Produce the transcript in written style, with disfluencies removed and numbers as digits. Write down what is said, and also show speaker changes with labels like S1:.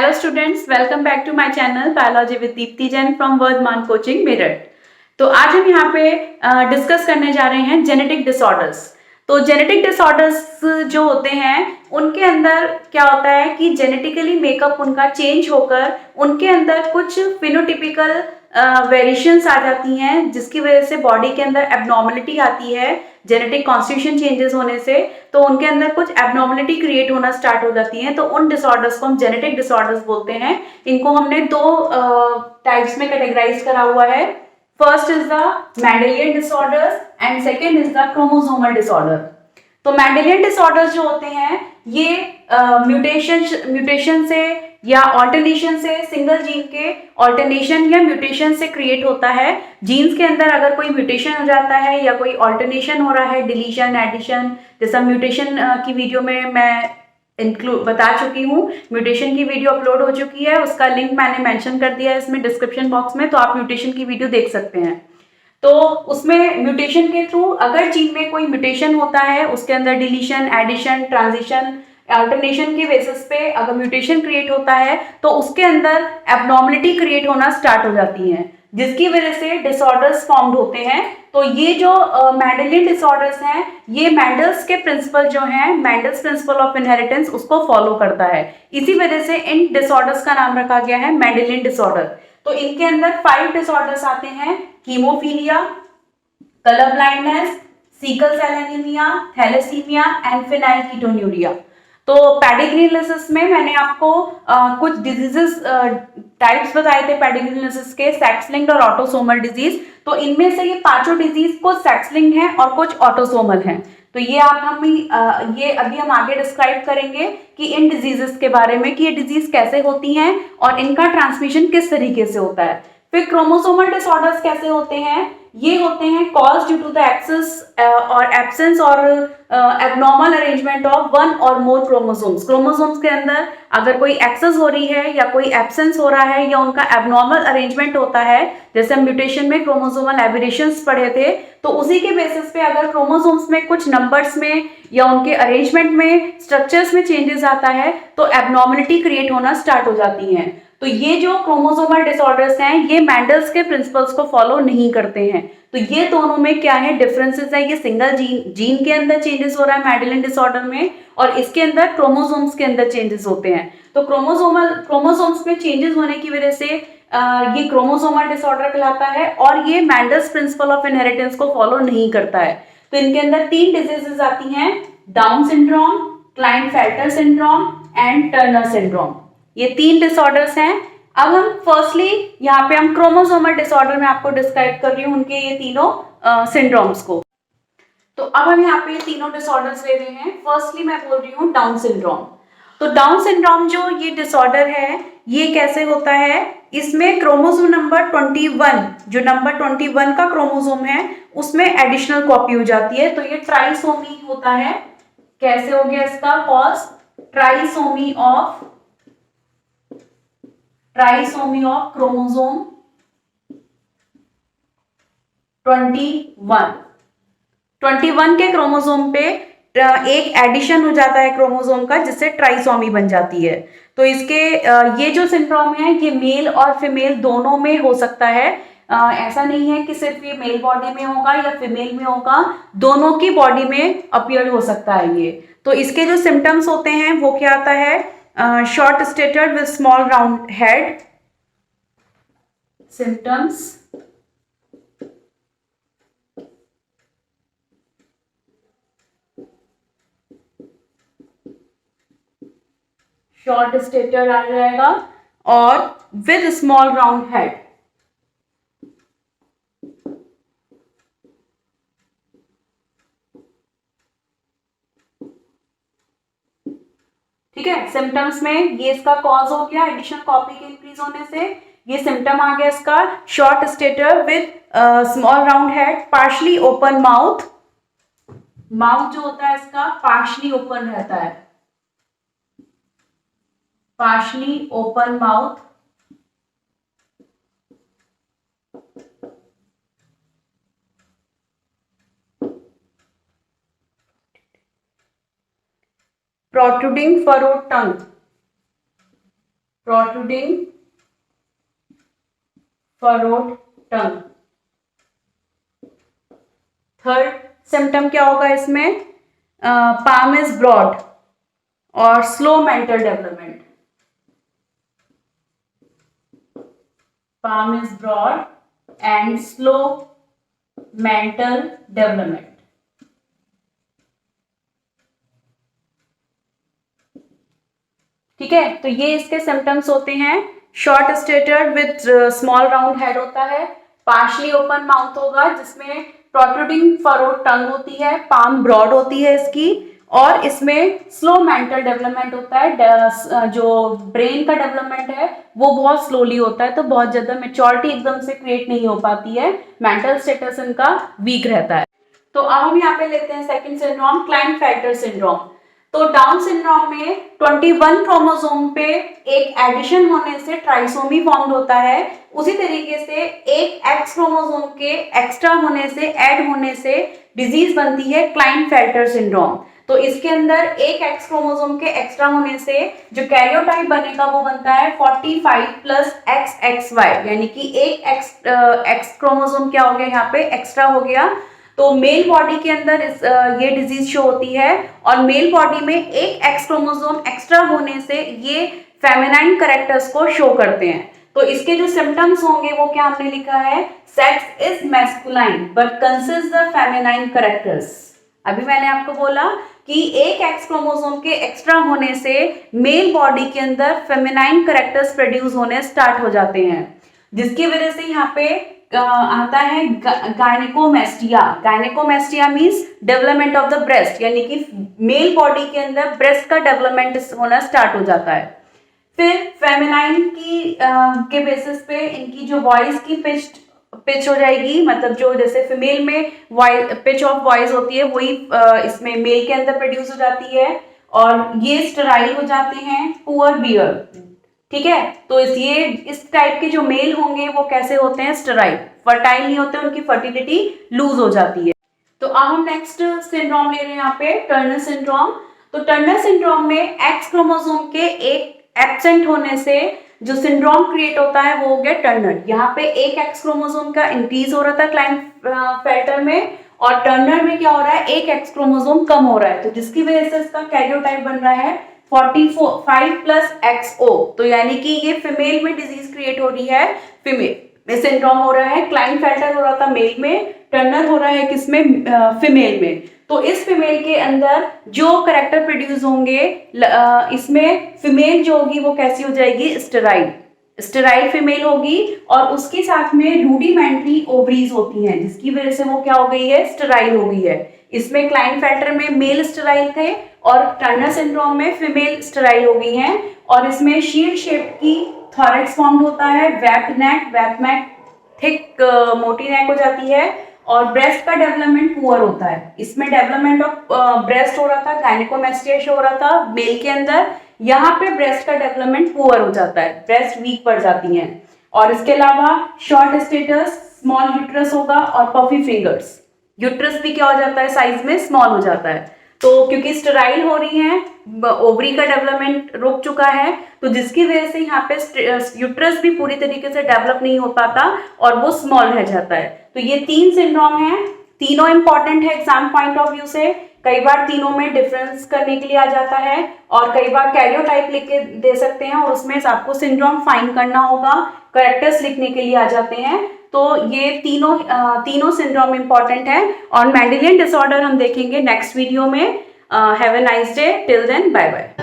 S1: Hello students, welcome back to my channel Biology with Deepti Jain from Vardhman coaching Meerut. तो आज हम यहाँ पे डिस्कस करने जा रहे हैं जेनेटिक डिसऑर्डर्स। तो जेनेटिक डिसऑर्डर्स जो होते हैं उनके अंदर क्या होता है कि जेनेटिकली मेकअप उनका चेंज होकर उनके अंदर कुछ फिनोटिपिकल वेरिएशंस आ जाती हैं, जिसकी वजह से बॉडी के अंदर एबनॉर्मलिटी आती है। जेनेटिक कॉन्स्टिट्यूशन चेंजेस होने से तो उनके अंदर कुछ एबनॉर्मलिटी क्रिएट होना स्टार्ट हो जाती है। तो उन डिसऑर्डर्स को हम जेनेटिक डिसऑर्डर्स बोलते हैं। इनको हमने दो टाइप्स में कैटेगराइज करा हुआ है। First is the Mendelian disorders and second is the chromosomal disorder. तो मेंडेलियन डिसऑर्डर्स जो होते हैं ये म्यूटेशन से या ऑल्टरनेशन से, सिंगल जीन के ऑल्टरनेशन या म्यूटेशन से क्रिएट होता है। जीन्स के अंदर अगर कोई म्यूटेशन हो जाता है या कोई ऑल्टरनेशन हो रहा है, डिलीशन, एडिशन, जैसा म्यूटेशन की वीडियो में मैं इंक्लूड बता चुकी हूँ। म्यूटेशन की वीडियो अपलोड हो चुकी है, उसका लिंक मैंने मेंशन कर दिया है इसमें डिस्क्रिप्शन बॉक्स में, तो आप म्यूटेशन की वीडियो देख सकते हैं। तो उसमें म्यूटेशन के थ्रू अगर जीन में कोई म्यूटेशन होता है, उसके अंदर डिलीशन, एडिशन, ट्रांजिशन, अल्टरनेशन के बेसिस पे अगर म्यूटेशन क्रिएट होता है तो उसके अंदर एबनॉर्मलिटी क्रिएट होना स्टार्ट हो जाती है, जिसकी वजह से डिसऑर्डर्स फॉर्म्ड होते हैं। तो ये जो मेंडेलियन डिसऑर्डर्स हैं, ये मेंडल्स के प्रिंसिपल जो हैं, मेंडल्स प्रिंसिपल ऑफ इनहेरिटेंस, उसको फॉलो करता है। इसी वजह से इन डिसऑर्डर्स का नाम रखा गया है मेंडेलियन डिसऑर्डर। तो इनके अंदर 5 डिसऑर्डर्स आते हैं: haemophilia, colour blindness, sickle cell anaemia, thalassaemia and phenylketonuria. तो पेडिग्रीनलिसिस में मैंने आपको कुछ डिजीजेस टाइप्स बताए थे पेडिग्रीनलिसिस के, सेक्स लिंक्ड और ऑटोसोमल डिजीज। तो इनमें से ये पांचों डिजीज कुछ सेक्स लिंक्ड हैं और कुछ ऑटोसोमल हैं। तो ये ये अभी हम आगे डिस्क्राइब करेंगे कि इन डिजीजेस के बारे में कि ये डिजीज कैसे होती हैं और इनका ट्रांसमिशन किस तरीके से होता है। फिर क्रोमोसोमल डिसऑर्डर्स कैसे होते हैं? ये होते हैं cause due to the excess और एब्सेंस और एबनॉर्मल अरेंजमेंट ऑफ वन और मोर क्रोमोसोम्स। क्रोमोसोम्स के अंदर अगर कोई एक्सेस हो रही है या कोई एब्सेंस हो रहा है या उनका एबनॉर्मल अरेंजमेंट होता है, जैसे हम म्यूटेशन में क्रोमोसोमल एबेरेशंस पढ़े थे, तो उसी के बेसिस पे अगर क्रोमोसोम्स में कुछ नंबर्स में या उनके अरेंजमेंट में, स्ट्रक्चर्स में चेंजेस आता है तो एबनॉर्मलिटी क्रिएट होना स्टार्ट हो जाती है। तो ये जो क्रोमोसोमल डिसऑर्डर्स हैं, ये मेंडल्स के प्रिंसिपल्स को फॉलो नहीं करते हैं। तो ये दोनों में क्या है डिफरेंसेस है? ये सिंगल जीन के अंदर चेंजेस हो रहा है मेंडेलियन डिसऑर्डर में, और इसके अंदर क्रोमोसोम्स के अंदर चेंजेस होते हैं। तो क्रोमोसोम्स में चेंजेस होने की वजह से ये क्रोमोसोमल डिसऑर्डर कहलाता है, और ये मेंडल्स प्रिंसिपल ऑफ इनहेरिटेंस को फॉलो नहीं करता है। तो इनके अंदर 3 डिजीजेस आती हैं: down syndrome, Klinefelter syndrome and Turner syndrome. ये 3 डिसऑर्डर्स हैं। अब हम फर्स्टली यहाँ पे हम क्रोमोसोमल डिसऑर्डर में आपको डिस्क्राइब कर रही हूँ उनके ये तीनों सिंड्रोम्स को। तो अब हम यहाँ पे ये तीनों डिसऑर्डर्स ले रहे हैं। फर्स्टली मैं बोल रही हूँ डाउन सिंड्रोम। तो डाउन सिंड्रोम जो ये डिसऑर्डर है, ये कैसे होता है? इसमें क्रोमोसोम नंबर 21, जो नंबर 21 का क्रोमोसोम है, उसमें एडिशनल कॉपी हो जाती है। तो ये ट्राइसोमी होता है। कैसे हो गया इसका कॉज? ट्राइसोमी ऑफ क्रोमोसोम 21 के क्रोमोसोम पे एक एडिशन हो जाता है क्रोमोसोम का, जिससे ट्राइसोमी बन जाती है। तो इसके ये जो सिंड्रोम है, ये मेल और फीमेल दोनों में हो सकता है। ऐसा नहीं है कि सिर्फ ये मेल बॉडी में होगा या फीमेल में होगा, दोनों की बॉडी में अपीयर हो सकता है ये। तो इसके जो सिम्टम्स होते हैं वो क्या आता है? Short stature with small round head. Symptoms: short stature आ जाएगा और विद स्मॉल राउंड हेड। ठीक है, सिम्टम्स में ये इसका कॉज हो गया एडिशनल कॉपी के इंक्रीज होने से। ये सिम्टम आ गया इसका short stature with small round head, partially open mouth. Mouth जो होता है इसका पार्शली ओपन रहता है, partially open mouth. Protruding furrowed tongue. Protruding furrowed tongue. Third symptom क्या होगा इसमें, पाम इज ब्रॉड और slow mental development. palm is broad and slow mental development। ठीक है, तो ये इसके सिम्टम्स होते हैं। Short statured with small round head होता है, पार्शली ओपन माउथ होगा जिसमें प्रोट्रूडिंग फरोड टंग होती है, पाम ब्रॉड होती है इसकी, और इसमें स्लो मेंटल डेवलपमेंट होता है। जो ब्रेन का डेवलपमेंट है वो बहुत स्लोली होता है, तो बहुत ज्यादा मेच्योरिटी एकदम से क्रिएट नहीं हो पाती है, मेंटल स्टेटस इनका वीक रहता है। तो अब हम यहाँ पे लेते हैं सेकंड सिंड्रोम, क्लाइनफेल्टर सिंड्रोम। तो डाउन सिंड्रोम में 21 क्रोमोसोम पे एक एडिशन होने से ट्राइसोमी फॉर्म होता है। उसी तरीके से एक एक्स क्रोमोसोम के एक्स्ट्रा होने से, ऐड होने से डिजीज बनती है क्लाइनफेल्टर सिंड्रोम। तो इसके अंदर एक एक्स क्रोमोसोम के एक्स्ट्रा होने से जो कैरियोटाइप बनेगा वो बनता है 45 प्लस XXY, यानी कि एक एक्स क्रोमोसोम क्या हो गया यहाँ पे एक्स्ट्रा हो गया। तो मेल बॉडी के अंदर ये डिजीज शो होती है, और मेल बॉडी में एक एक्स क्रोमोसोम एक्स्ट्रा होने से ये फेमिनाइन कैरेक्टर्स को शो करते हैं। तो इसके जो सिम्टम्स होंगे वो क्या हमने लिखा है, sex is masculine but consist the feminine characters. अभी मैंने आपको बोला कि एक एक्स क्रोमोसोम के एक्स्ट्रा होने से मेल बॉडी के अंदर फेमिनाइन कैरेक्टर्स प्रोड्यूस होने स्टार्ट हो जाते हैं, जिसकी वजह से यहाँ पे आता है gynaecomastia. Gynaecomastia means development of the breast, यानी कि मेल बॉडी के अंदर ब्रेस्ट का डेवलपमेंट होना स्टार्ट हो जाता है। फिर फेमिनाइन की के बेसिस पे इनकी जो वॉइस की पिच हो जाएगी, मतलब जो जैसे फीमेल में पिच ऑफ वॉइस होती है वही इसमें मेल के अंदर प्रोड्यूस हो जाती है, और ये स्टेराइल हो जाते हैं, पुअर बियर। ठीक है, तो इस टाइप के जो मेल होंगे वो कैसे होते हैं, स्टेराइल, फर्टाइल नहीं होते, उनकी फर्टिलिटी लूज हो जाती है। तो अब हम नेक्स्ट सिंड्रोम ले रहे हैं यहाँ पे, टर्नर सिंड्रोम। तो टर्नर सिंड्रोम में एक्स क्रोमोसोम के एक एब्सेंट होने से जो सिंड्रोम क्रिएट होता है वो हो गया टर्नर। यहाँ पे एक एक्स क्रोमोसोम का इंक्रीज हो रहा था क्लाइनफेल्टर में, और टर्नर में क्या हो रहा है, एक एक्स क्रोमोसोम कम हो रहा है, तो जिसकी वजह से इसका कैरियोटाइप बन रहा है 45 प्लस XO। तो यानी कि ये फीमेल में डिजीज क्रिएट हो रही है, फीमेल में सिंड्रोम हो रहा है। क्लाइनफेल्टर हो रहा था मेल में, टर्नर हो रहा है किसमें, फीमेल में। तो इस फीमेल के अंदर जो करेक्टर प्रोड्यूस होंगे, इसमें फीमेल जो होगी वो कैसी हो जाएगी, स्टेराइल फीमेल होगी, और उसके साथ में रूडिमेंट्री ओवरीज होती हैं, जिसकी वजह से वो क्या हो गई है, स्टेराइल हो गई है। इसमें क्लाइनफेल्टर में मेल स्टेराइल थे और टर्नर सिंड्रोम में फीमेल स्टेराइल हो गई हैं, और इसमें शील्ड शेप की थॉरेक्स फॉर्म होता है, वेप्ड नेक थिक मोटी नेक हो जाती है, और ब्रेस्ट का डेवलपमेंट पुअर होता है। इसमें डेवलपमेंट ऑफ ब्रेस्ट हो रहा था, गायनेकोमेस्टिया हो रहा था मेल के अंदर, यहाँ पे ब्रेस्ट का डेवलपमेंट पुअर हो जाता है, ब्रेस्ट वीक पड़ जाती हैं। और इसके अलावा शॉर्ट स्टेटस, स्मॉल यूट्रस होगा, और पफी फिंगर्स। यूट्रस भी क्या हो जाता है, साइज में स्मॉल हो जाता है। तो क्योंकि स्टेराइल हो रही है, ओवरी का डेवलपमेंट रुक चुका है, तो जिसकी वजह से यहाँ पे यूट्रस भी पूरी तरीके से डेवलप नहीं हो पाता और वो स्मॉल रह जाता है। तो ये 3 सिंड्रोम है, तीनों इंपॉर्टेंट है एग्जाम पॉइंट ऑफ व्यू से। कई बार तीनों में डिफरेंस करने के लिए आ जाता है, और कई बार कैरियोटाइप लिख के दे सकते हैं, और उसमें आपको सिंड्रोम फाइंड करना होगा, करेक्टर्स लिखने के लिए आ जाते हैं। तो ये तीनों सिंड्रोम इंपॉर्टेंट है, और मेंडेलियन डिसऑर्डर हम देखेंगे नेक्स्ट वीडियो में। Have a nice day, till then bye bye.